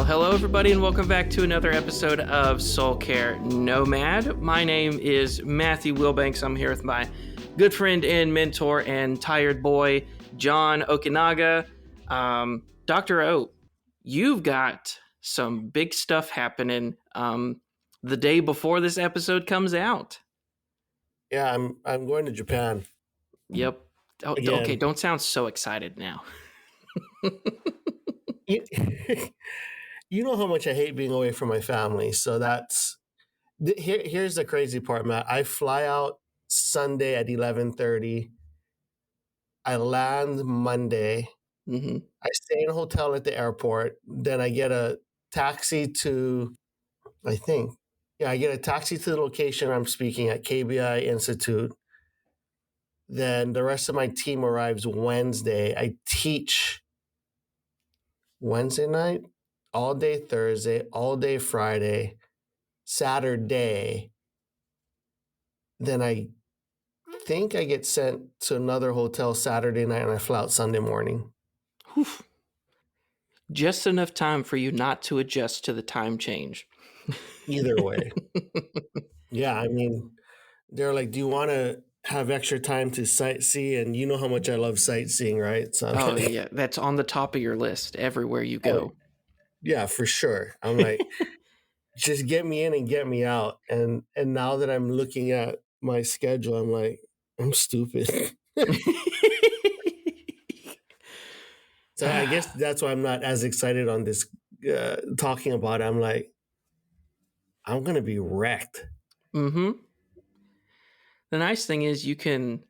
Hello, everybody, and welcome back to another episode of Soul Care Nomad. My name is Matthew Wilbanks. I'm here with my good friend and mentor and tired boy, John Okinaga. Dr. O, you've got some big stuff happening the day before this episode comes out. Yeah, I'm going to Japan. Yep. Oh, Again. okay, don't sound so excited now. You, you know how much I hate being away from my family. So here's the crazy part, Matt. I fly out Sunday at 11:30. I land Monday. Mm-hmm. I stay in a hotel at the airport. Then I get a taxi to, I get a taxi to the location I'm speaking at, KBI Institute. Then the rest of my team arrives Wednesday. I teach Wednesday night, all day Thursday, all day Friday, Saturday. Then I think I get sent to another hotel Saturday night and I fly out Sunday morning. Whew. Just enough time for you not to adjust to the time change. Either way. Yeah, I mean, they're like, do you want to have extra time to sightsee? And you know how much I love sightseeing, right? So yeah, that's on the top of your list everywhere you go. Yeah, for sure. I'm like, just get me in and get me out. And now that I'm looking at my schedule, I'm like, I'm stupid. So I guess that's why I'm not as excited on this talking about it. I'm like, I'm going to be wrecked. Mm-hmm. The nice thing is you can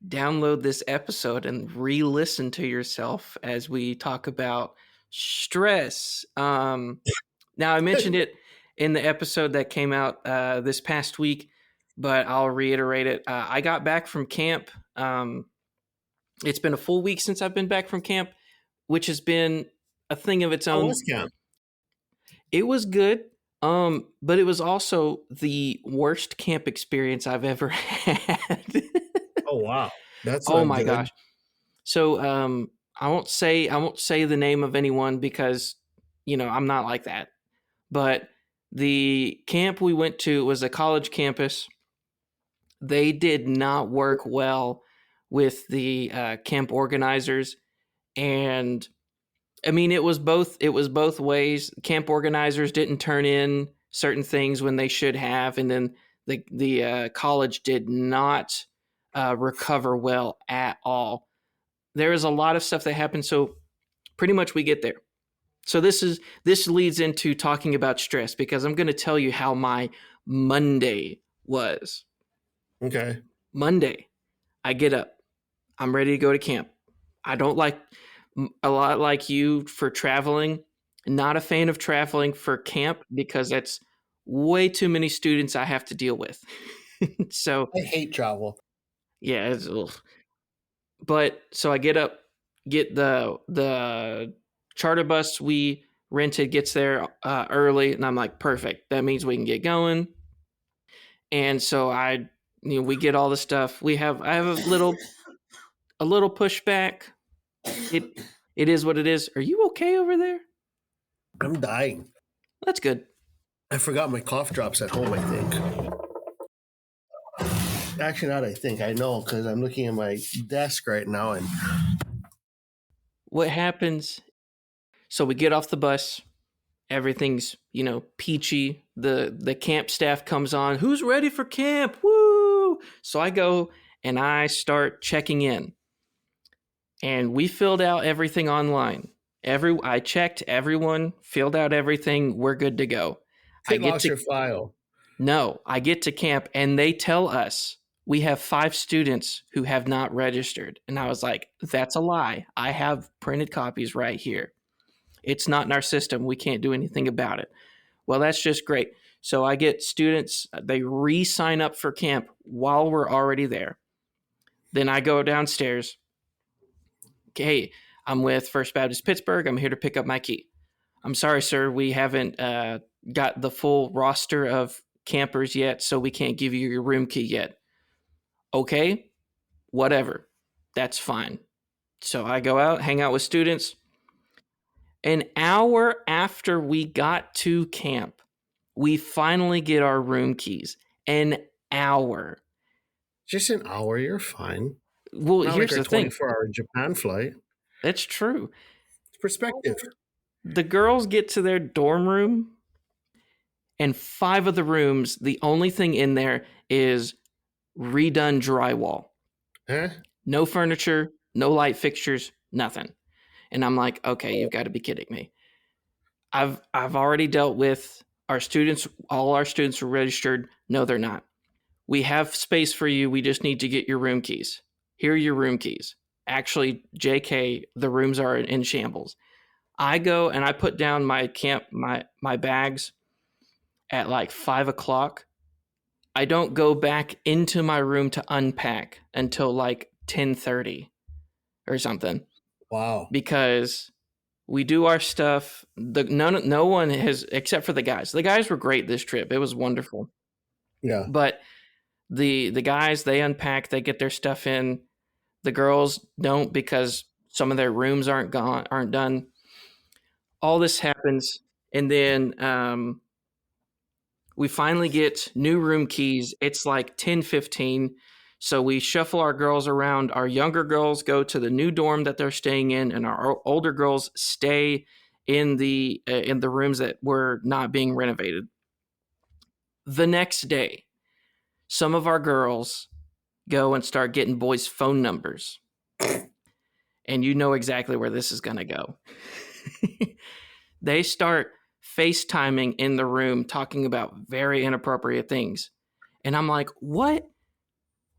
download this episode and re-listen to yourself as we talk about stress. Now, I mentioned it in the episode that came out this past week, but I'll reiterate it. I got back from camp. It's been a full week since I've been back from camp, which has been a thing of its own. How was camp? It was good, but it was also the worst camp experience I've ever had. Oh wow, that's oh my gosh. So I won't say the name of anyone because I'm not like that. But the camp we went to was a college campus. They did not work well with the camp organizers, and I mean it was both ways. Camp organizers didn't turn in certain things when they should have, and then the college did not recover well at all. There is a lot of stuff that happened, so pretty much we get there. So this leads into talking about stress because I'm going to tell you how my Monday was. Okay. Monday, I get up. I'm ready to go to camp. I don't like a lot like you for traveling. Not a fan of traveling for camp because that's way too many students I have to deal with. So I hate travel. Yeah, but so I get up, get the charter bus we rented gets there early, and I'm like, perfect. That means we can get going. And so we get all the stuff. I have a little pushback. It is what it is. Are you okay over there? I'm dying. That's good. I forgot my cough drops at home, I think. Actually, not I think. I know because I'm looking at my desk right now. And what happens? So we get off the bus. Everything's, peachy. The camp staff comes on. Who's ready for camp? Woo! So I go and I start checking in. And we filled out everything online. I checked, everyone filled out everything. We're good to go. I lost your file. No, I get to camp and they tell us we have 5 students who have not registered. And I was like, that's a lie. I have printed copies right here. It's not in our system. We can't do anything about it. Well, that's just great. So I get students, they re-sign up for camp while we're already there. Then I go downstairs. Okay, I'm with First Baptist Pittsburgh. I'm here to pick up my key. I'm sorry, sir. We haven't got the full roster of campers yet, so we can't give you your room key yet. Okay, whatever. That's fine. So I go out, hang out with students. An hour after we got to camp, we finally get our room keys. An hour. Just an hour, you're fine. Well, Not like here's our the thing. 24-hour Japan flight. That's true. It's perspective. The girls get to their dorm room, and 5 of the rooms, the only thing in there is redone drywall. Eh? No furniture, no light fixtures, nothing. And I'm like, okay, you've got to be kidding me. I've already dealt with our students. All our students are registered. No, they're not. We have space for you. We just need to get your room keys. Here are your room keys. Actually, JK, the rooms are in shambles. I go and I put down my bags at like 5 o'clock. I don't go back into my room to unpack until like 10:30 or something. Wow. Because we do our stuff. No one has, except for the guys. The guys were great this trip. It was wonderful. Yeah. But the guys, they unpack, they get their stuff in. The girls don't, because some of their rooms aren't done. All this happens, and then we finally get new room keys. It's like 10:15. So we shuffle our girls around. Our younger girls go to the new dorm that they're staying in, and our older girls stay in the rooms that were not being renovated. The next day, some of our girls go and start getting boys' phone numbers. And you know exactly where this is going to go. They start FaceTiming in the room, talking about very inappropriate things. And I'm like, what?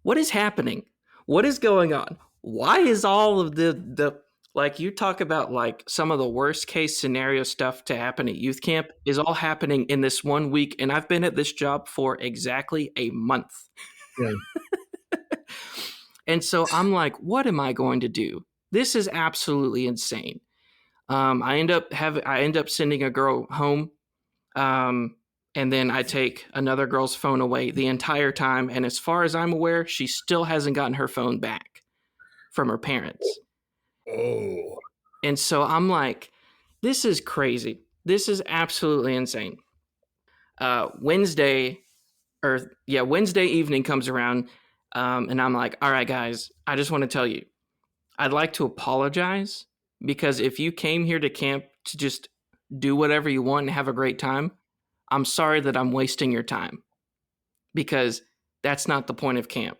What is happening? What is going on? Why is all of the like, you talk about like some of the worst case scenario stuff to happen at youth camp is all happening in this 1 week, and I've been at this job for exactly a month. Yeah. And so I'm like, what am I going to do? This is absolutely insane. I end up sending a girl home, and then I take another girl's phone away the entire time. And as far as I'm aware, she still hasn't gotten her phone back from her parents. Oh. And so I'm like, this is crazy. This is absolutely insane. Wednesday evening comes around, and I'm like, all right, guys, I just want to tell you, I'd like to apologize, because if you came here to camp to just do whatever you want and have a great time, I'm sorry that I'm wasting your time, because that's not the point of camp.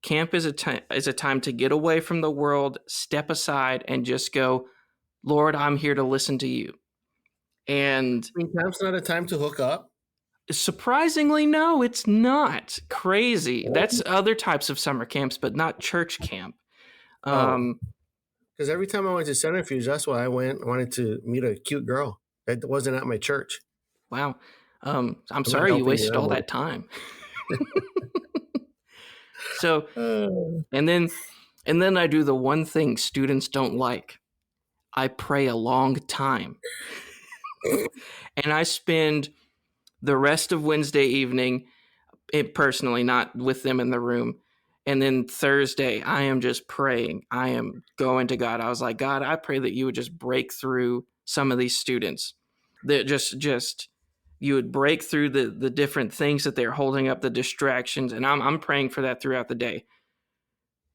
Camp is a time to get away from the world, step aside, and just go, Lord, I'm here to listen to you. And I mean, camp's not a time to hook up. surprisingly, no, it's not. Crazy. That's other types of summer camps, but not church camp. Because every time I went to Centrifuge, that's why I went. I wanted to meet a cute girl that wasn't at my church. Wow. I'm sorry you wasted all that time. So, and then I do the one thing students don't like. I pray a long time. And I spend the rest of Wednesday evening, personally, not with them in the room. And then Thursday, I am just praying. I am going to God. I was like, God, I pray that you would just break through some of these students. That just you would break through the different things that they're holding up, the distractions. And I'm praying for that throughout the day.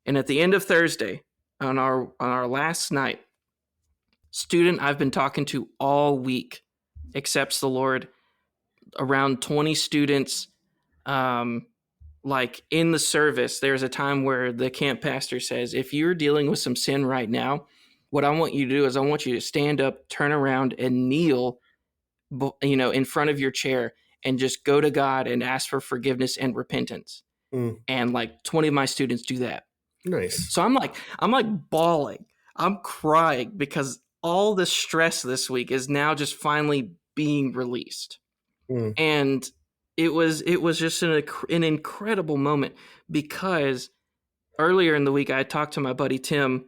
And at the end of Thursday, on our last night, student I've been talking to all week accepts the Lord. Around 20 students, like in the service, there's a time where the camp pastor says, if you're dealing with some sin right now, what I want you to do is I want you to stand up, turn around, and kneel, in front of your chair, and just go to God and ask for forgiveness and repentance. And like 20 of my students do that. Nice. So I'm like bawling. I'm crying because all the stress this week is now just finally being released. And it was just an incredible moment, because earlier in the week I talked to my buddy Tim,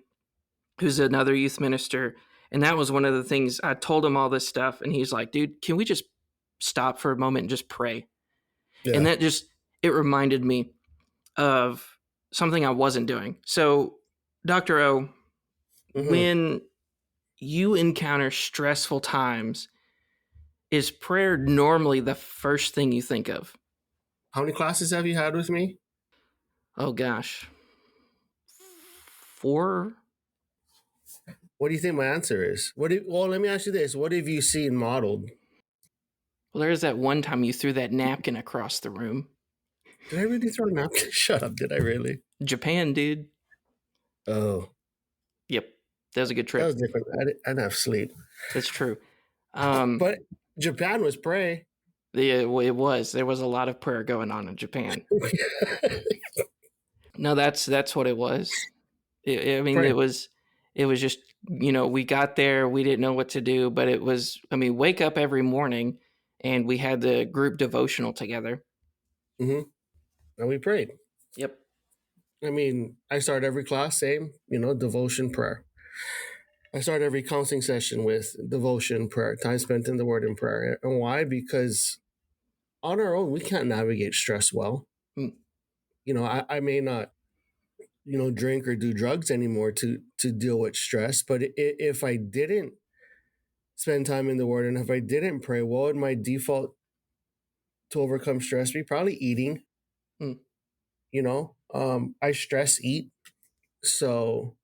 who's another youth minister, and that was one of the things I told him all this stuff, and he's like, dude, can we just stop for a moment and just pray? Yeah. And that it reminded me of something I wasn't doing. So, Dr. O, when you encounter stressful times, is prayer normally the first thing you think of? How many classes have you had with me? Oh gosh. 4? What do you think my answer is? Well, let me ask you this. What have you seen modeled? Well, there's that one time you threw that napkin across the room. Did I really throw a napkin? Shut up. Did I really? Japan, dude. Oh, Yep. That was a good that was trip. different. I didn't have sleep. That's true. But Japan was pray. It was. There was a lot of prayer going on in Japan. No, that's what it was. I mean, Pray. it was just, we got there, we didn't know what to do, but it was, I mean, wake up every morning and we had the group devotional together. And we prayed. Yep. I mean, I start every class, same, devotion, prayer. I start every counseling session with devotion, prayer, time spent in the word and prayer. And why? Because on our own, we can't navigate stress well. Mm. I may not, drink or do drugs anymore to deal with stress. But if I didn't spend time in the word and if I didn't pray, what would my default to overcome stress be? Probably eating. Mm. I stress eat. So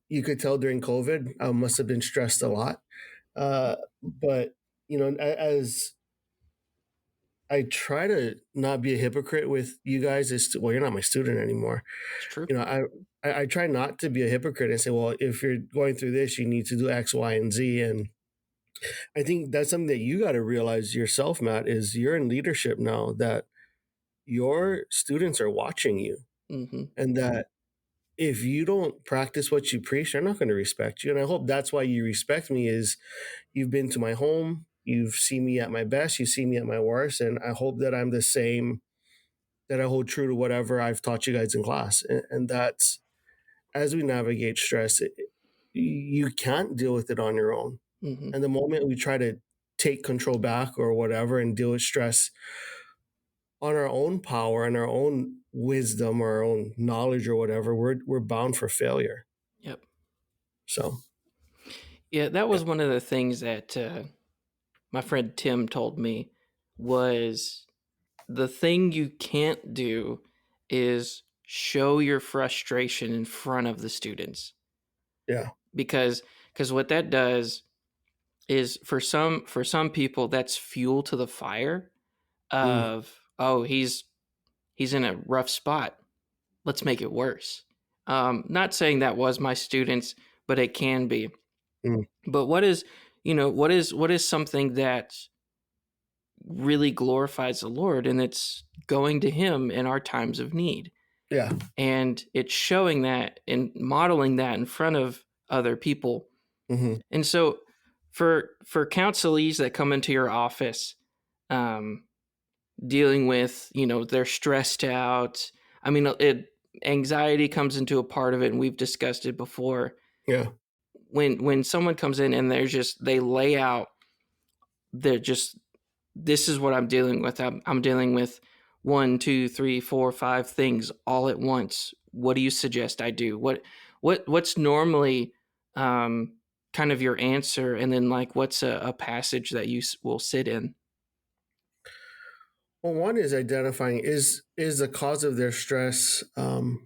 you could tell during COVID, I must have been stressed a lot. But, as I try to not be a hypocrite with you guys, well, you're not my student anymore. It's true. I try not to be a hypocrite and say, well, if you're going through this, you need to do X, Y, and Z. And I think that's something that you got to realize yourself, Matt, is you're in leadership now, that your students are watching you, Mm-hmm. and that if you don't practice what you preach, they're not going to respect you. And I hope that's why you respect me, is you've been to my home, you've seen me at my best, you see me at my worst, and I hope that I'm the same, that I hold true to whatever I've taught you guys in class. And that's, as we navigate stress, you can't deal with it on your own. Mm-hmm. And the moment we try to take control back or whatever and deal with stress on our own power and our own wisdom or our own knowledge or whatever, we're bound for failure. Yep. So, yeah, that was one of the things that my friend Tim told me, was the thing you can't do is show your frustration in front of the students. Yeah. Because what that does is, for some people, that's fuel to the fire of, oh, he's in a rough spot, let's make it worse. Not saying that was my students, but it can be. But what is something that really glorifies the Lord? And it's going to him in our times of need. Yeah. And it's showing that and modeling that in front of other people. And so for counselees that come into your office, dealing with, they're stressed out. I mean, anxiety comes into a part of it, and we've discussed it before. Yeah. When someone comes in and they lay out, this is what I'm dealing with. I'm dealing with 1, 2, 3, 4, 5 things all at once. What do you suggest I do? What's normally kind of your answer? And then, like, what's a passage that you will sit in? Well, one is identifying, is the cause of their stress or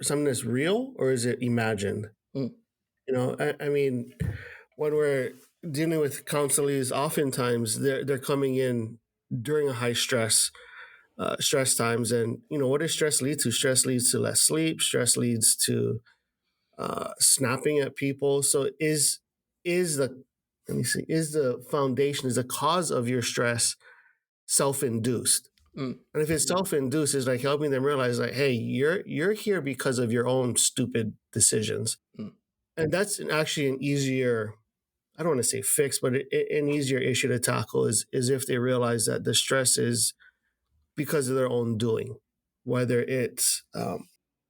something that's real, or is it imagined? I mean, when we're dealing with counselees, oftentimes they're coming in during a high stress times, and what does stress lead to? Stress leads to less sleep. Stress leads to snapping at people. So is the is the foundation, is the cause of your stress self-induced? And if it's self-induced, it's like helping them realize, like, hey, you're here because of your own stupid decisions. And that's actually an easier, I don't want to say fix, but an easier issue to tackle is if they realize that the stress is because of their own doing, whether it's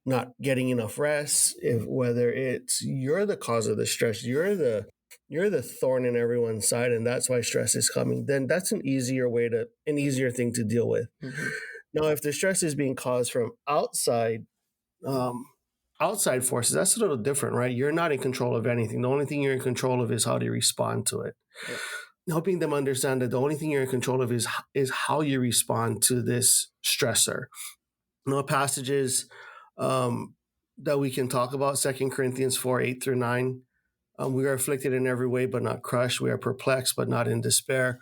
not getting enough rest, whether it's you're the cause of the stress, you're the thorn in everyone's side, and that's why stress is coming. Then that's an easier thing to deal with. Now, if the stress is being caused from outside, outside forces, that's a little different, right? You're not in control of anything. The only thing you're in control of is how do you respond to it. Yep. Helping them understand that the only thing you're in control of is how you respond to this stressor. Passages that we can talk about, 2 Corinthians 4, 8 through 9. We are afflicted in every way, but not crushed. We are perplexed, but not in despair.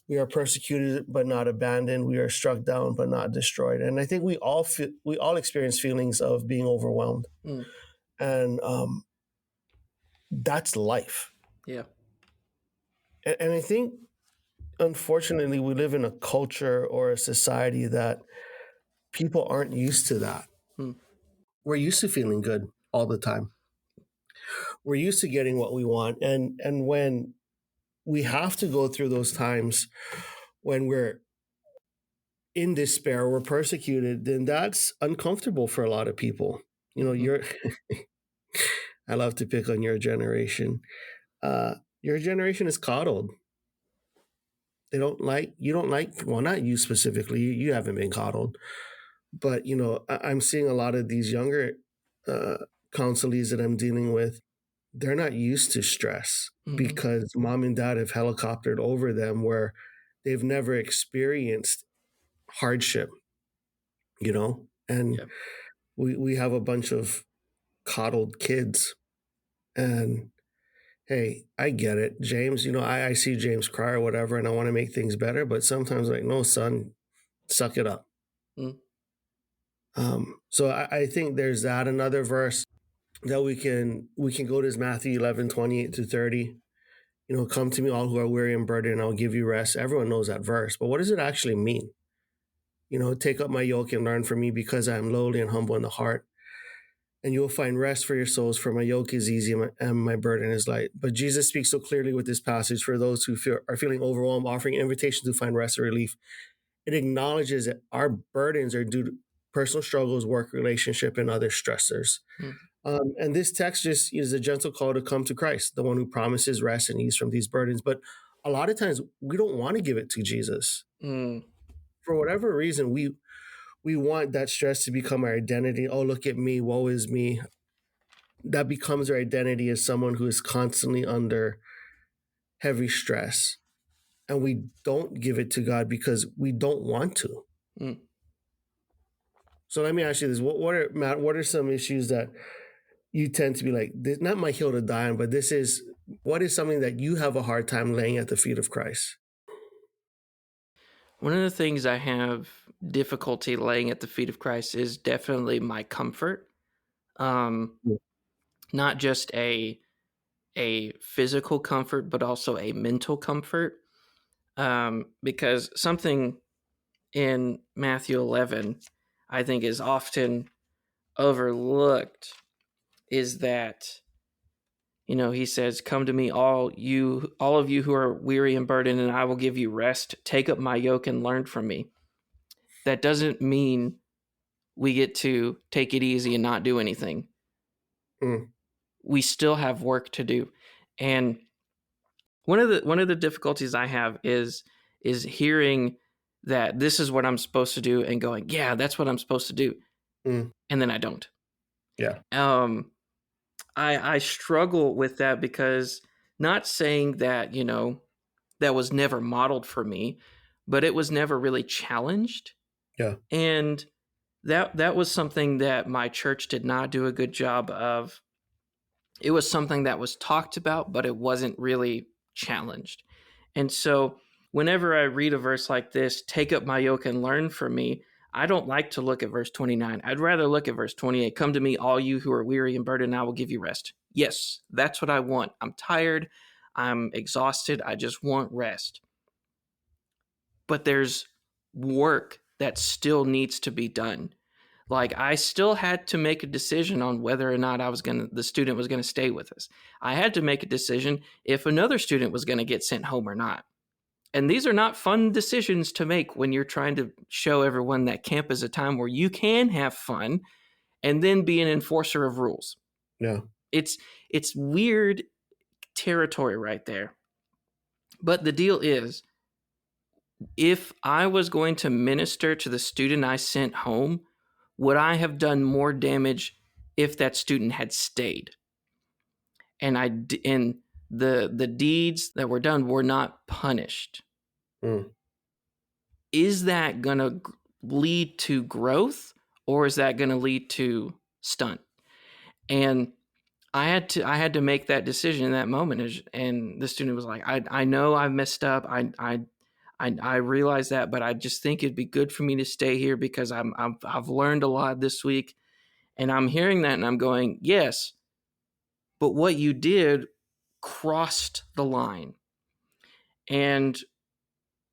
We are persecuted, but not abandoned. We are struck down, but not destroyed. And I think we all experience feelings of being overwhelmed. And that's life. Yeah. And I think, unfortunately, we live in a culture or a society that people aren't used to that. We're used to feeling good all the time. We're used to getting what we want. And when we have to go through those times when we're in despair, we're persecuted, then that's uncomfortable for a lot of people. You're I love to pick on your generation. Your generation is coddled. You don't like, well, not you specifically, you haven't been coddled, but I'm seeing a lot of these younger counselees that I'm dealing with. They're not used to stress because mom and dad have helicoptered over them where they've never experienced hardship, and we have a bunch of coddled kids. And hey, I get it, James, I see James cry or whatever, and I want to make things better, but sometimes no, son, suck it up. So I think there's that. Another verse that we can go to is Matthew 11, 28 to 30. Come to me all who are weary and burdened, and I'll give you rest. Everyone knows that verse, but what does it actually mean? Take up my yoke and learn from me, because I am lowly and humble in the heart, and you will find rest for your souls, for my yoke is easy and my burden is light. But Jesus speaks so clearly with this passage for those who are feeling overwhelmed, offering invitation to find rest or relief. It acknowledges that our burdens are due to personal struggles, work, relationship, and other stressors. And this text just is a gentle call to come to Christ, the one who promises rest and ease from these burdens. But a lot of times we don't want to give it to Jesus. For whatever reason, we want that stress to become our identity. Oh, look at me, woe is me. That becomes our identity as someone who is constantly under heavy stress. And we don't give it to God because we don't want to. So let me ask you this. Matt, what are some issues that you tend to be like, this, not my hill to die on, but what is something that you have a hard time laying at the feet of Christ? One of the things I have difficulty laying at the feet of Christ is definitely my comfort. Not just a physical comfort, but also a mental comfort. Because something in Matthew 11, I think, is often overlooked, is that, he says, come to me, all of you who are weary and burdened, and I will give you rest. Take up my yoke and learn from me. That doesn't mean we get to take it easy and not do anything. We still have work to do. And one of the difficulties I have is hearing that this is what I'm supposed to do and going, yeah, that's what I'm supposed to do. And then I don't. Yeah. I struggle with that, because not saying that, that was never modeled for me, but it was never really challenged. Yeah. And that was something that my church did not do a good job of. It was something that was talked about, but it wasn't really challenged. And so whenever I read a verse like this, take up my yoke and learn from me, I don't like to look at verse 29. I'd rather look at verse 28. Come to me, all you who are weary and burdened, and I will give you rest. Yes, that's what I want. I'm tired. I'm exhausted. I just want rest. But there's work that still needs to be done. Like, I still had to make a decision on whether or not the student was going to stay with us. I had to make a decision if another student was going to get sent home or not. And these are not fun decisions to make when you're trying to show everyone that camp is a time where you can have fun and then be an enforcer of rules. Yeah. It's weird territory right there. But the deal is, if I was going to minister to the student I sent home, would I have done more damage if that student had stayed. And the deeds that were done were not punished. Mm. Is that going to lead to growth, or is that going to lead to stunt? And I had to make that decision in that moment. And the student was like, I know I've messed up. I realize that, but I just think it'd be good for me to stay here because I've learned a lot this week. And I'm hearing that and I'm going, yes, but what you did crossed the line. And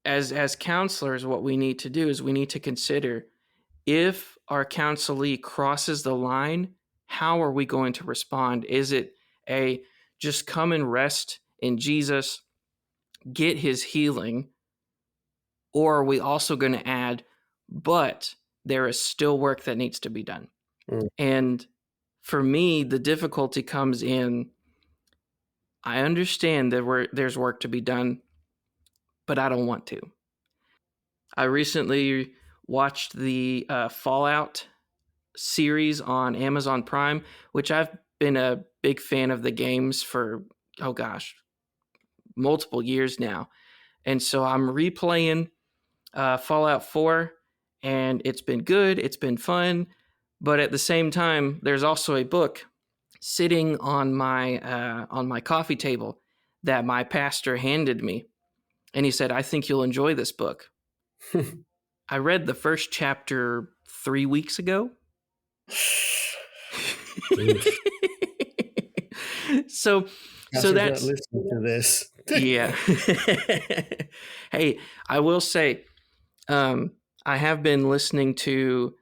as counselors, what we need to do is we need to consider, if our counselee crosses the line, how are we going to respond? Is it just come and rest in Jesus, get his healing? Or are we also going to add, but there is still work that needs to be done? Mm. And for me, the difficulty comes in, I understand that there's work to be done, but I don't want to. I recently watched the Fallout series on Amazon Prime, which I've been a big fan of the games for, oh gosh, multiple years now. And so I'm replaying Fallout 4, and it's been good, it's been fun. But at the same time, there's also a book sitting on my coffee table that my pastor handed me. And he said, I think you'll enjoy this book. I read the first chapter 3 weeks ago. so that's listening to this. Yeah. Hey, I will say, I have been listening to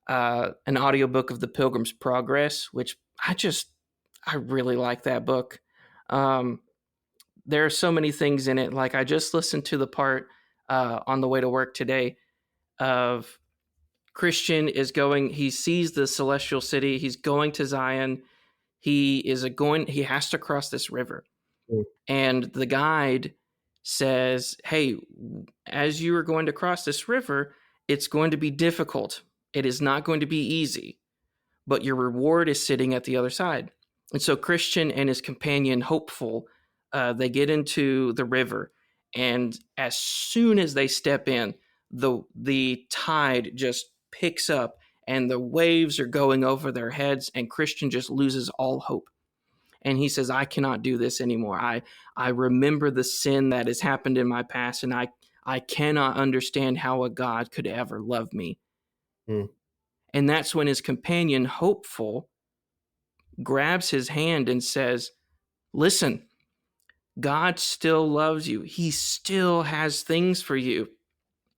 an audiobook of The Pilgrim's Progress, which I really like that book. There are so many things in it. Like, I just listened to the part on the way to work today of Christian he sees the celestial city. He's going to Zion. He has to cross this river. Mm. And the guide says, hey, as you are going to cross this river, it's going to be difficult. It is not going to be easy, but your reward is sitting at the other side. And so Christian and his companion, Hopeful, they get into the river. And as soon as they step in, the tide just picks up and the waves are going over their heads, and Christian just loses all hope. And he says, I cannot do this anymore. I remember the sin that has happened in my past, and I cannot understand how a God could ever love me. Mm. And that's when his companion, Hopeful, grabs his hand and says, listen, God still loves you. He still has things for you.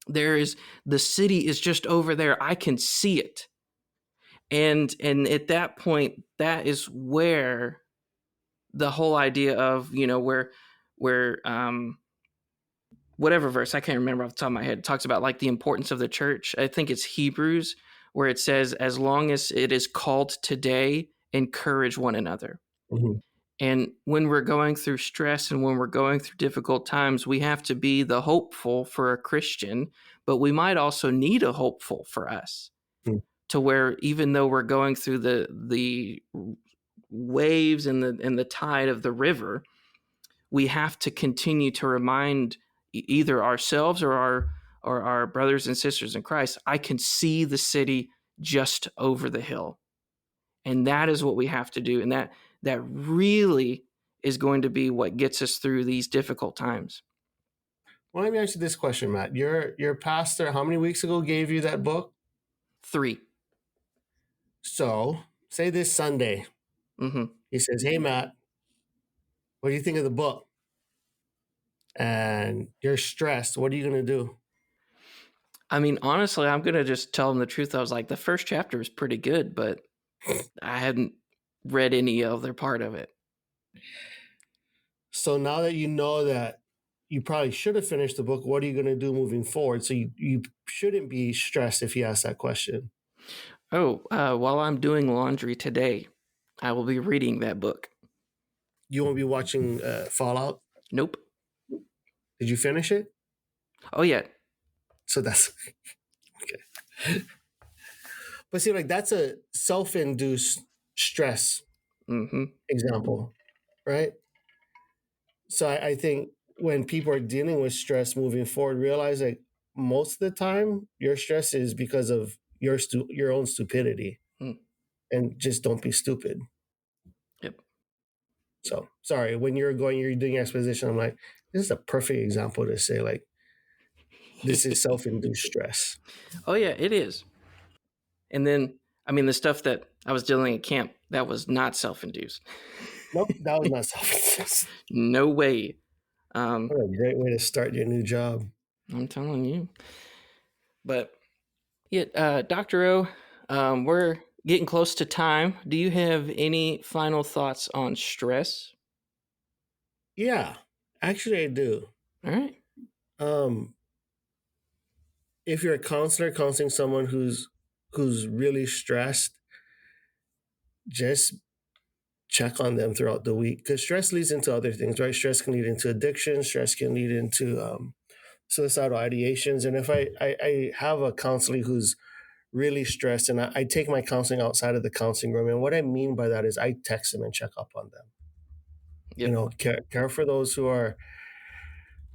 The city is just over there. I can see it. And at that point, that is where the whole idea of, where whatever verse, I can't remember off the top of my head, talks about like the importance of the church. I think it's Hebrews, where it says, as long as it is called today, encourage one another. Mm-hmm. And when we're going through stress and when we're going through difficult times, we have to be the hopeful for a Christian, but we might also need a hopeful for us. Mm. To where even though we're going through the waves and the tide of the river, we have to continue to remind either ourselves or our brothers and sisters in Christ, I can see the city just over the hill. And that is what we have to do. And that really is going to be what gets us through these difficult times. Well, let me ask you this question, Matt. Your pastor, how many weeks ago gave you that book? 3. So, say this Sunday, mm-hmm. He says, hey, Matt, what do you think of the book? And you're stressed. What are you going to do? I mean, honestly, I'm going to just tell him the truth. I was like, the first chapter is pretty good, but I hadn't read any other part of it. So now that you know that you probably should have finished the book, what are you going to do moving forward? So you shouldn't be stressed if you ask that question. Oh, while I'm doing laundry today, I will be reading that book. You won't be watching Fallout? Nope. Did you finish it? Oh, yeah. So that's okay. But see, like, that's a self-induced stress Mm-hmm. example, right? So I think when people are dealing with stress moving forward, realize that most of the time your stress is because of your own stupidity, Mm. and just don't be stupid. Yep. So sorry, when you're doing exposition, I'm like, this is a perfect example to say like this is self-induced stress. Oh yeah, it is. And then, I mean, the stuff that I was dealing at camp, that was not self-induced. Nope, that was not self-induced. No way. What a great way to start your new job. I'm telling you. But yeah, Dr. O, we're getting close to time. Do you have any final thoughts on stress? Yeah, actually I do. All right. Um, if you're a counselor counseling someone who's really stressed, just check on them throughout the week, because stress leads into other things, right? Stress can lead into addiction. Stress can lead into suicidal ideations. And if I have a counselor who's really stressed, and I take my counseling outside of the counseling room, and what I mean by that is I text them and check up on them. Yep. Care for those who are.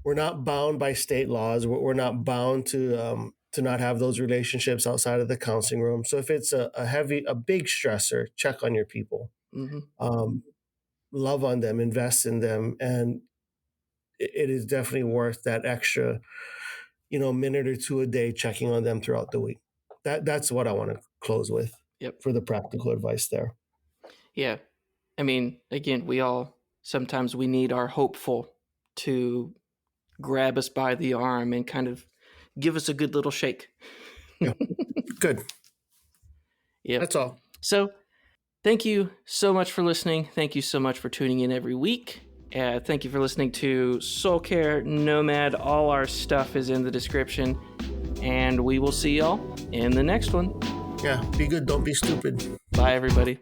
We're not bound by state laws. We're not bound to not have those relationships outside of the counseling room. So if it's a big stressor, check on your people. Mm-hmm. Love on them, invest in them, and it is definitely worth that extra, minute or two a day checking on them throughout the week. That's what I want to close with. Yep. For the practical advice there. Yeah. I mean, again, sometimes we need our hopeful to grab us by the arm and kind of give us a good little shake. Yeah. Good. Yeah. That's all. So thank you so much for listening. Thank you so much for tuning in every week. Thank you for listening to Soul Care Nomad. All our stuff is in the description. And we will see y'all in the next one. Yeah. Be good. Don't be stupid. Bye, everybody.